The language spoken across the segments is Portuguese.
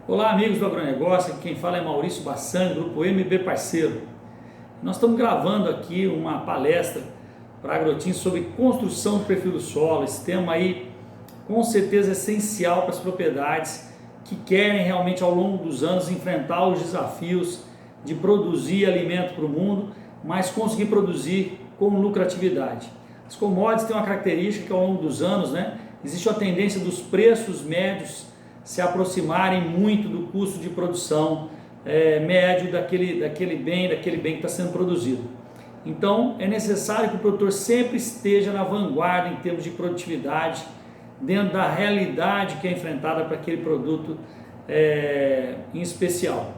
Olá, amigos do agronegócio, aqui quem fala é Maurício Bassani, grupo MB Parceiro. Nós estamos gravando aqui uma palestra para a Agrotim sobre construção do perfil do solo. Esse tema aí com certeza é essencial para as propriedades que querem realmente ao longo dos anos enfrentar os desafios de produzir alimento para o mundo, mas conseguir produzir com lucratividade. As commodities têm uma característica que ao longo dos anos, existe a tendência dos preços médios se aproximarem muito do custo de produção médio daquele bem que está sendo produzido. Então é necessário que o produtor sempre esteja na vanguarda em termos de produtividade, dentro da realidade que é enfrentada para aquele produto em especial.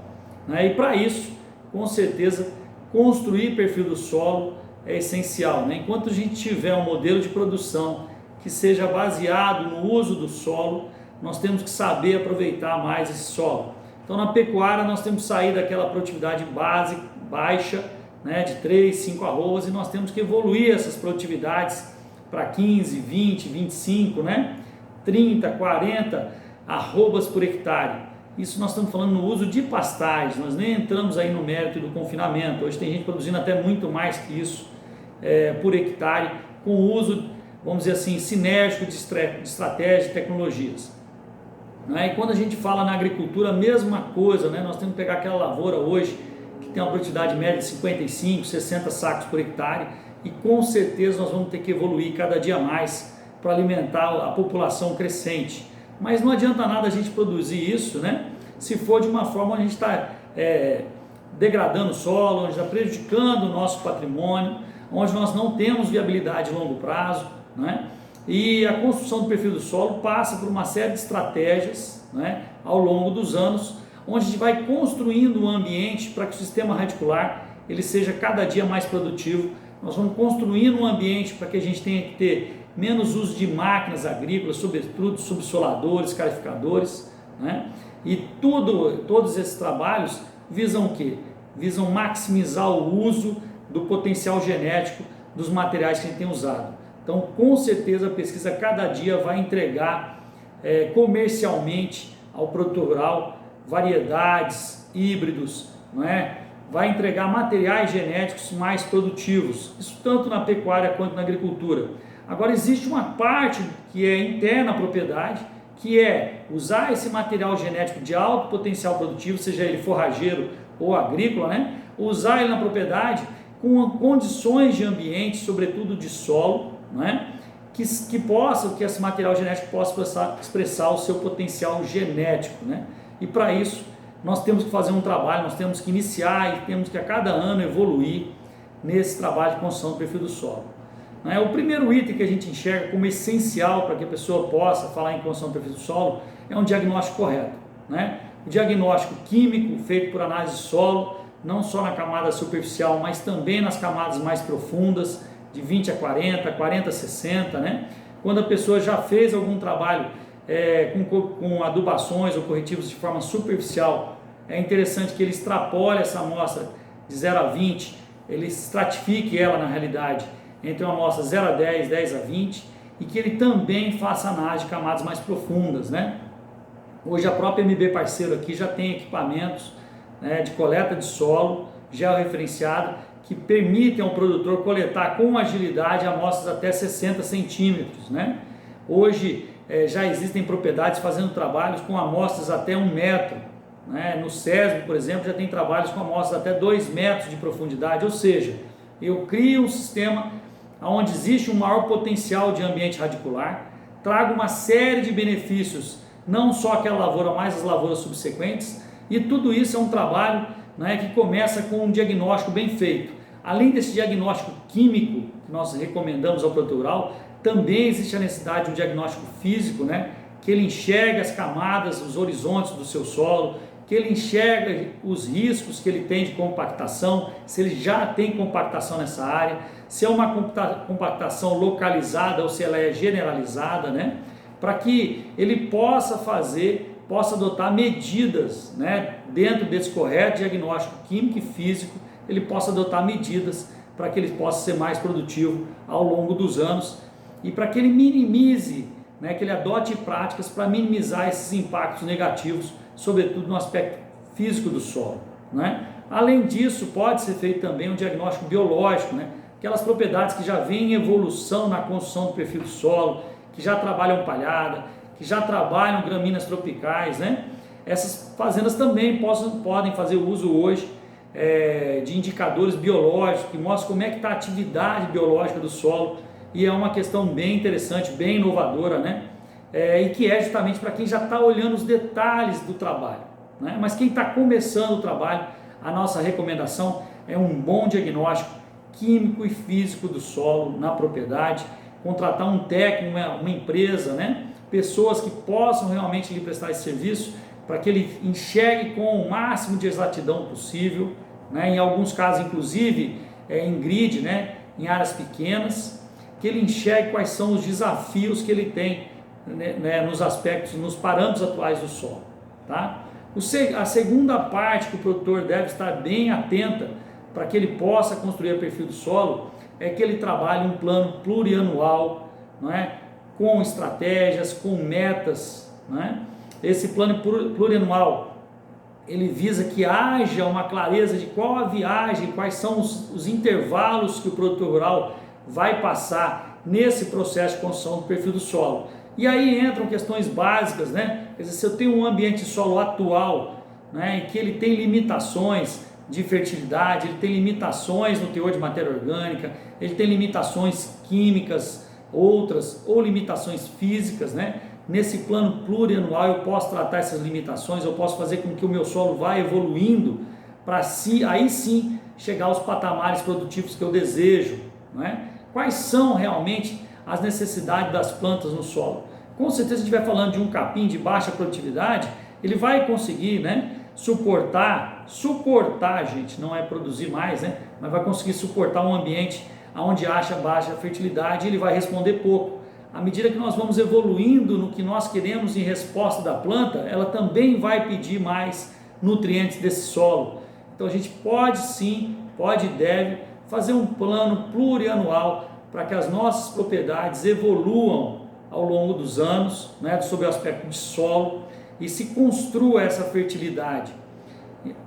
E para isso, com certeza, construir perfil do solo é essencial. Enquanto a gente tiver um modelo de produção que seja baseado no uso do solo, nós temos que saber aproveitar mais esse solo. Então na pecuária nós temos que sair daquela produtividade base, baixa, de 3, 5 arrobas, e nós temos que evoluir essas produtividades para 15, 20, 25, 30, 40 arrobas por hectare. Isso nós estamos falando no uso de pastagem, nós nem entramos aí no mérito do confinamento. Hoje tem gente produzindo até muito mais que isso por hectare, com o uso, vamos dizer assim, sinérgico de estratégias e tecnologias. E quando a gente fala na agricultura, a mesma coisa, nós temos que pegar aquela lavoura hoje que tem uma produtividade média de 55, 60 sacos por hectare, e com certeza nós vamos ter que evoluir cada dia mais para alimentar a população crescente. Mas não adianta nada a gente produzir isso, se for de uma forma onde a gente está degradando o solo, onde está prejudicando o nosso patrimônio, onde nós não temos viabilidade a longo prazo, E a construção do perfil do solo passa por uma série de estratégias ao longo dos anos, onde a gente vai construindo um ambiente para que o sistema radicular ele seja cada dia mais produtivo. Nós vamos construindo um ambiente para que a gente tenha que ter menos uso de máquinas agrícolas, sobretudo subsoladores, carificadores, E todos esses trabalhos visam o quê? Visam maximizar o uso do potencial genético dos materiais que a gente tem usado. Então, com certeza, a pesquisa cada dia vai entregar comercialmente ao produtor rural variedades, híbridos, vai entregar materiais genéticos mais produtivos, isso tanto na pecuária quanto na agricultura. Agora, existe uma parte que é interna à propriedade, que é usar esse material genético de alto potencial produtivo, seja ele forrageiro ou agrícola, usar ele na propriedade com condições de ambiente, sobretudo de solo, que esse material genético possa expressar o seu potencial genético, E para isso nós temos que fazer um trabalho, nós temos que iniciar e temos que a cada ano evoluir nesse trabalho de construção do perfil do solo. O primeiro item que a gente enxerga como essencial para que a pessoa possa falar em construção do perfil do solo é um diagnóstico correto, O diagnóstico químico feito por análise de solo, não só na camada superficial, mas também nas camadas mais profundas, de 20 a 40, 40 a 60, Quando a pessoa já fez algum trabalho com adubações ou corretivos de forma superficial, é interessante que ele extrapole essa amostra de 0 a 20, ele estratifique ela na realidade entre uma amostra 0 a 10, 10 a 20, e que ele também faça análise de camadas mais profundas, Hoje a própria MB Parceiro aqui já tem equipamentos de coleta de solo georreferenciada que permitem ao produtor coletar com agilidade amostras até 60 centímetros, Hoje já existem propriedades fazendo trabalhos com amostras até 1 metro, No SESB, por exemplo, já tem trabalhos com amostras até 2 metros de profundidade, ou seja, eu crio um sistema onde existe um maior potencial de ambiente radicular, trago uma série de benefícios, não só aquela lavoura, mas as lavouras subsequentes, e tudo isso é um trabalho que começa com um diagnóstico bem feito. Além desse diagnóstico químico que nós recomendamos ao produtor rural, também existe a necessidade de um diagnóstico físico, que ele enxerga as camadas, os horizontes do seu solo, que ele enxerga os riscos que ele tem de compactação, se ele já tem compactação nessa área, se é uma compactação localizada ou se ela é generalizada, para que ele possa adotar medidas, dentro desse correto diagnóstico químico e físico, ele possa adotar medidas para que ele possa ser mais produtivo ao longo dos anos e para que ele minimize, que ele adote práticas para minimizar esses impactos negativos sobretudo no aspecto físico do solo, né? Além disso, pode ser feito também um diagnóstico biológico, né? Aquelas propriedades que já vêm em evolução na construção do perfil do solo, que já trabalham palhada, que já trabalham gramíneas tropicais, né? Essas fazendas também podem fazer uso hoje de indicadores biológicos que mostram como é que está a atividade biológica do solo, e é uma questão bem interessante, bem inovadora, né? E que é justamente para quem já está olhando os detalhes do trabalho, né? Mas quem está começando o trabalho, a nossa recomendação é um bom diagnóstico químico e físico do solo na propriedade, contratar um técnico, uma empresa, né? Pessoas que possam realmente lhe prestar esse serviço, para que ele enxergue com o máximo de exatidão possível, né? Em alguns casos, inclusive, em grid, né? Em áreas pequenas, que ele enxergue quais são os desafios que ele tem, né? Nos aspectos, nos parâmetros atuais do solo, tá? A segunda parte que o produtor deve estar bem atenta para que ele possa construir o perfil do solo é que ele trabalhe um plano plurianual, não é? Com estratégias, com metas, não é? Esse plano plurianual, ele visa que haja uma clareza de qual a viagem, quais são os intervalos que o produtor rural vai passar nesse processo de construção do perfil do solo. E aí entram questões básicas, né? Quer dizer, se eu tenho um ambiente de solo atual, né, em que ele tem limitações de fertilidade, ele tem limitações no teor de matéria orgânica, ele tem limitações químicas, outras, ou limitações físicas, né? Nesse plano plurianual eu posso tratar essas limitações, eu posso fazer com que o meu solo vá evoluindo para aí sim chegar aos patamares produtivos que eu desejo, né? Quais são realmente as necessidades das plantas no solo? Com certeza, se a gente estiver falando de um capim de baixa produtividade, ele vai conseguir, né, suportar, gente, não é produzir mais, né, mas vai conseguir suportar um ambiente onde acha baixa fertilidade, e ele vai responder pouco. À medida que nós vamos evoluindo no que nós queremos em resposta da planta, ela também vai pedir mais nutrientes desse solo. Então a gente pode sim, pode e deve fazer um plano plurianual para que as nossas propriedades evoluam ao longo dos anos, né, sob o aspecto de solo, e se construa essa fertilidade.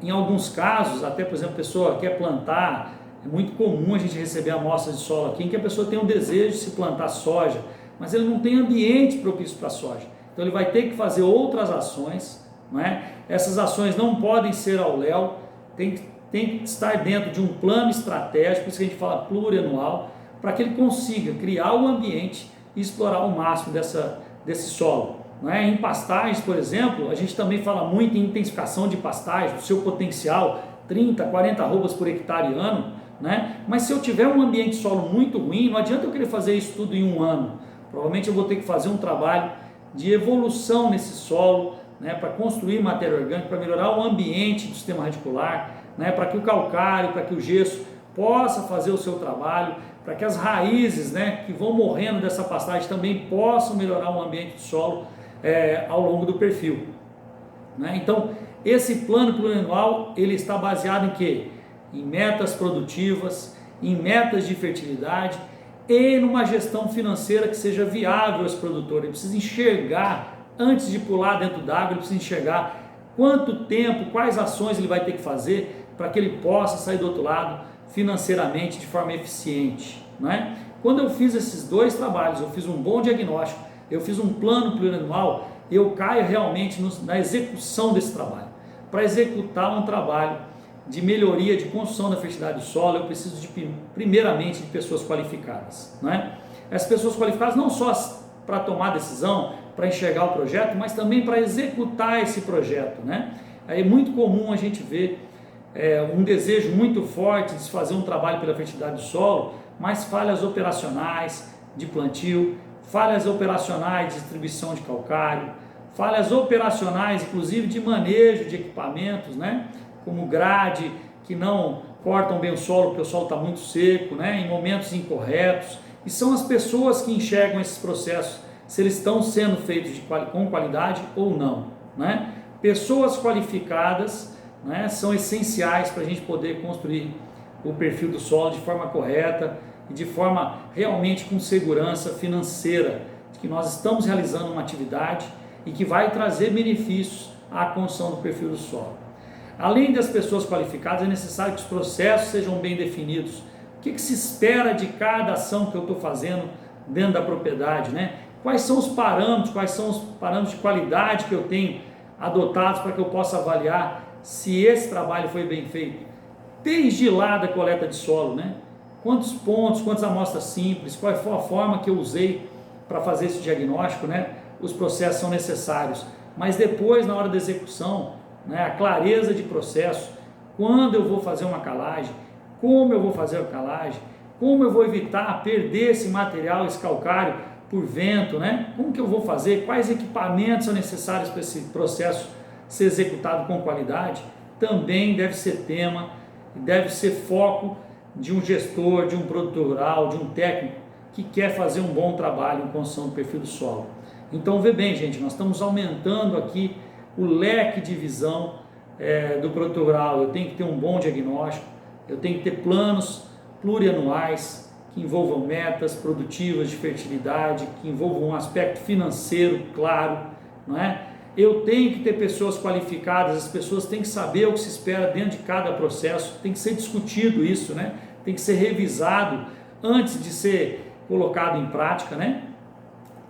Em alguns casos, até por exemplo, a pessoa quer plantar, é muito comum a gente receber amostras de solo aqui em que a pessoa tem um desejo de se plantar soja, mas ele não tem ambiente propício para soja. Então ele vai ter que fazer outras ações, não é? Essas ações não podem ser ao léu, tem que estar dentro de um plano estratégico, por isso que a gente fala plurianual, para que ele consiga criar o ambiente e explorar o máximo desse solo. Não é? Em pastagens, por exemplo, a gente também fala muito em intensificação de pastagem, o seu potencial, 30, 40 arrobas por hectare ano, né? Mas se eu tiver um ambiente de solo muito ruim, não adianta eu querer fazer isso tudo em um ano. Provavelmente eu vou ter que fazer um trabalho de evolução nesse solo, né, para construir matéria orgânica, para melhorar o ambiente do sistema radicular, né, para que o calcário, para que o gesso possa fazer o seu trabalho, para que as raízes, né, que vão morrendo dessa pastagem também possam melhorar o ambiente do solo ao longo do perfil, né? Então, esse plano plurianual, ele está baseado em quê? Em metas produtivas, em metas de fertilidade e numa gestão financeira que seja viável esse produtor. Ele precisa enxergar, antes de pular dentro d'água, ele precisa enxergar quanto tempo, quais ações ele vai ter que fazer para que ele possa sair do outro lado financeiramente de forma eficiente, né? Quando eu fiz esses dois trabalhos, eu fiz um bom diagnóstico, eu fiz um plano plurianual, eu caio realmente na execução desse trabalho. Para executar um trabalho de melhoria, de construção da fertilidade do solo, eu preciso primeiramente de pessoas qualificadas, né? Essas pessoas qualificadas não só para tomar decisão, para enxergar o projeto, mas também para executar esse projeto, né? É muito comum a gente ver um desejo muito forte de se fazer um trabalho pela fertilidade do solo, mas falhas operacionais de plantio, falhas operacionais de distribuição de calcário, falhas operacionais inclusive de manejo de equipamentos, né? Como grade, que não cortam bem o solo porque o solo está muito seco, né? Em momentos incorretos. E são as pessoas que enxergam esses processos, se eles estão sendo feitos com qualidade ou não, né? Pessoas qualificadas, né, são essenciais para a gente poder construir o perfil do solo de forma correta e de forma realmente com segurança financeira, de que nós estamos realizando uma atividade e que vai trazer benefícios à construção do perfil do solo. Além das pessoas qualificadas, é necessário que os processos sejam bem definidos. O que se espera de cada ação que eu estou fazendo dentro da propriedade, né? Quais são os parâmetros de qualidade que eu tenho adotados para que eu possa avaliar se esse trabalho foi bem feito. Desde lá da coleta de solo, né? Quantos pontos, quantas amostras simples, qual foi a forma que eu usei para fazer esse diagnóstico, né? Os processos são necessários, mas depois, na hora da execução, né, a clareza de processo, quando eu vou fazer uma calagem, como eu vou fazer a calagem, como eu vou evitar perder esse material, esse calcário por vento, né? Como que eu vou fazer, quais equipamentos são necessários para esse processo ser executado com qualidade, também deve ser tema, deve ser foco de um gestor, de um produtor rural, de um técnico que quer fazer um bom trabalho em construção do perfil do solo. Então, vê bem, gente, nós estamos aumentando aqui o leque de visão do produtor rural. Eu tenho que ter um bom diagnóstico, eu tenho que ter planos plurianuais que envolvam metas produtivas de fertilidade, que envolvam um aspecto financeiro claro, não é? Eu tenho que ter pessoas qualificadas, as pessoas têm que saber o que se espera dentro de cada processo, tem que ser discutido isso, né? Tem que ser revisado antes de ser colocado em prática, né?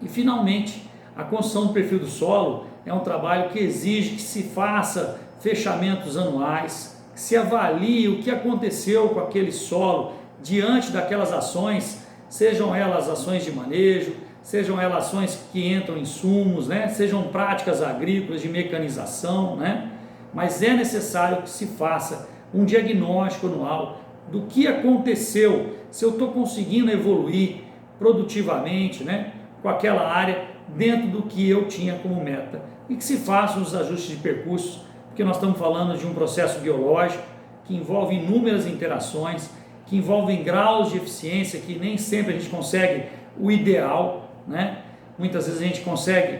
E finalmente, a construção do perfil do solo é um trabalho que exige que se faça fechamentos anuais, que se avalie o que aconteceu com aquele solo diante daquelas ações, sejam elas ações de manejo, sejam elas ações que entram em insumos, né? Sejam práticas agrícolas de mecanização, né? Mas é necessário que se faça um diagnóstico anual do que aconteceu, se eu estou conseguindo evoluir produtivamente, né? Com aquela área dentro do que eu tinha como meta, e que se façam os ajustes de percurso, porque nós estamos falando de um processo biológico que envolve inúmeras interações, que envolvem graus de eficiência que nem sempre a gente consegue o ideal, né? Muitas vezes a gente consegue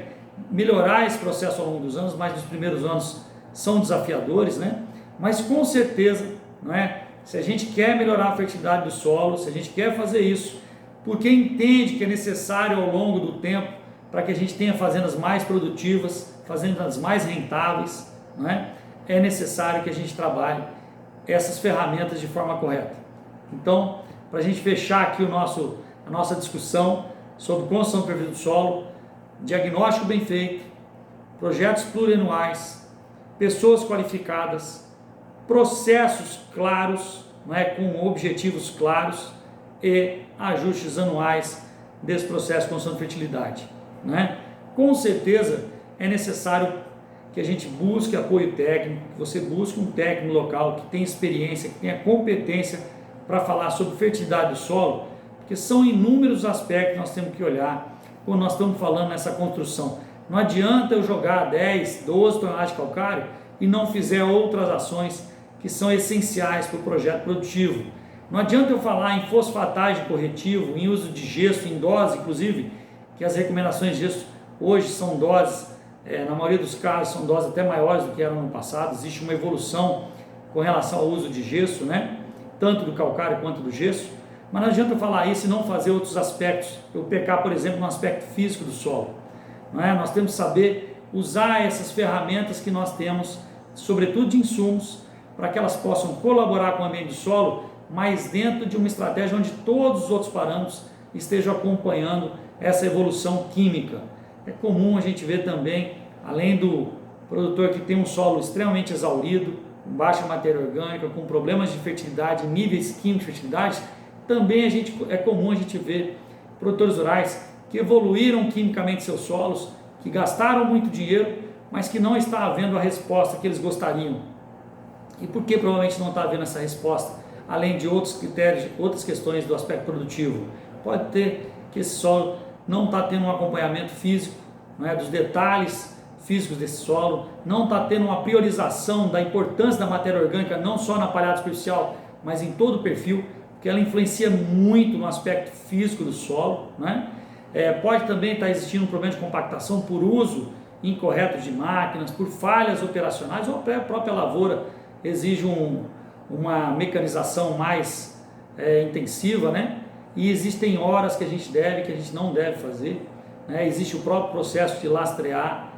melhorar esse processo ao longo dos anos, mas nos primeiros anos são desafiadores, né? Mas com certeza, não é? Se a gente quer melhorar a fertilidade do solo, se a gente quer fazer isso, porque entende que é necessário ao longo do tempo para que a gente tenha fazendas mais produtivas, fazendas mais rentáveis, não é? É necessário que a gente trabalhe essas ferramentas de forma correta. Então, para a gente fechar aqui a nossa discussão sobre construção do perfil do solo, diagnóstico bem feito, projetos plurianuais, pessoas qualificadas, processos claros, não é? Com objetivos claros e ajustes anuais desse processo de construção de fertilidade, né? Com certeza é necessário que a gente busque apoio técnico, que você busque um técnico local que tenha experiência, que tenha competência para falar sobre fertilidade do solo, porque são inúmeros aspectos que nós temos que olhar quando nós estamos falando nessa construção. Não adianta eu jogar 10, 12 toneladas de calcário e não fizer outras ações que são essenciais para o projeto produtivo. Não adianta eu falar em fosfatagem corretivo, em uso de gesso, em dose, inclusive, que as recomendações de gesso hoje são doses, na maioria dos casos, são doses até maiores do que eram no passado. Existe uma evolução com relação ao uso de gesso, né? Tanto do calcário quanto do gesso. Mas não adianta eu falar isso e não fazer outros aspectos. Eu pecar, por exemplo, no aspecto físico do solo. Não é? Nós temos que saber usar essas ferramentas que nós temos, sobretudo de insumos, para que elas possam colaborar com o ambiente do solo, mas dentro de uma estratégia onde todos os outros parâmetros estejam acompanhando essa evolução química. É comum a gente ver também, além do produtor que tem um solo extremamente exaurido, com baixa matéria orgânica, com problemas de fertilidade, níveis químicos de fertilidade, também é comum a gente ver produtores rurais que evoluíram quimicamente seus solos, que gastaram muito dinheiro, mas que não está havendo a resposta que eles gostariam. E por que provavelmente não está havendo essa resposta? Além de outros critérios, outras questões do aspecto produtivo. Pode ter que esse solo não está tendo um acompanhamento físico, não é, dos detalhes físicos desse solo, não está tendo uma priorização da importância da matéria orgânica, não só na palhada superficial, mas em todo o perfil, porque ela influencia muito no aspecto físico do solo, né? Pode também estar existindo um problema de compactação por uso incorreto de máquinas, por falhas operacionais, ou a própria lavoura exige uma mecanização mais intensiva, né? E existem horas que a gente deve, que a gente não deve fazer, né? Existe o próprio processo de lastrear,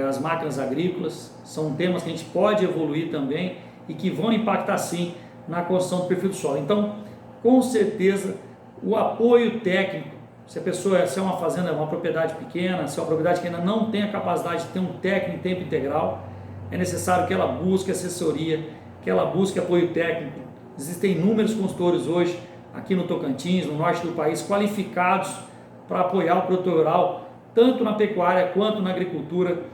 as máquinas agrícolas, são temas que a gente pode evoluir também e que vão impactar sim na construção do perfil do solo. Então, com certeza, o apoio técnico, se é uma fazenda, é uma propriedade pequena, se é uma propriedade que ainda não tem a capacidade de ter um técnico em tempo integral, é necessário que ela busque assessoria, que ela busque apoio técnico. Existem inúmeros consultores hoje, aqui no Tocantins, no norte do país, qualificados para apoiar o produtor rural, tanto na pecuária quanto na agricultura,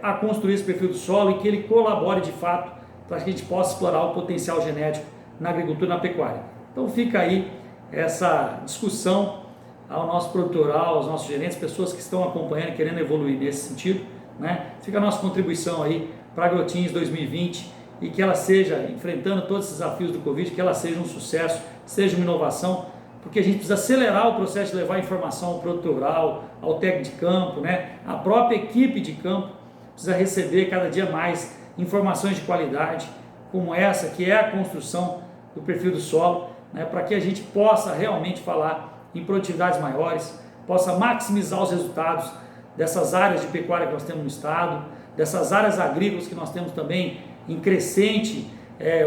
a construir esse perfil do solo e que ele colabore de fato para que a gente possa explorar o potencial genético na agricultura e na pecuária. Então fica aí essa discussão ao nosso produtor rural, aos nossos gerentes, pessoas que estão acompanhando e querendo evoluir nesse sentido, né? Fica a nossa contribuição aí para a Agrotins 2020 e que ela seja, enfrentando todos esses desafios do Covid, que ela seja um sucesso, seja uma inovação, porque a gente precisa acelerar o processo de levar informação ao produtor rural, ao técnico de campo, né? A própria equipe de campo precisa receber cada dia mais informações de qualidade, como essa, que é a construção do perfil do solo, né? Para que a gente possa realmente falar em produtividades maiores, possa maximizar os resultados dessas áreas de pecuária que nós temos no estado, dessas áreas agrícolas que nós temos também em crescente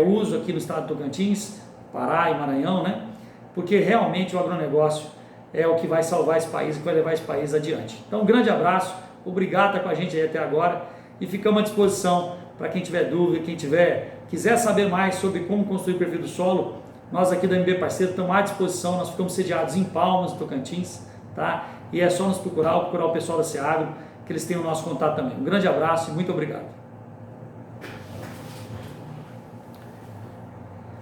uso aqui no estado do Tocantins, Pará e Maranhão, né? Porque realmente o agronegócio é o que vai salvar esse país e vai levar esse país adiante. Então, um grande abraço, obrigado por estar com a gente aí até agora e ficamos à disposição para quem tiver dúvida, quem quiser saber mais sobre como construir o perfil do solo. Nós aqui da MB Parceiro estamos à disposição, nós ficamos sediados em Palmas, Tocantins, tá? E é só nos procurar o pessoal da Seagro, que eles têm o nosso contato também. Um grande abraço e muito obrigado.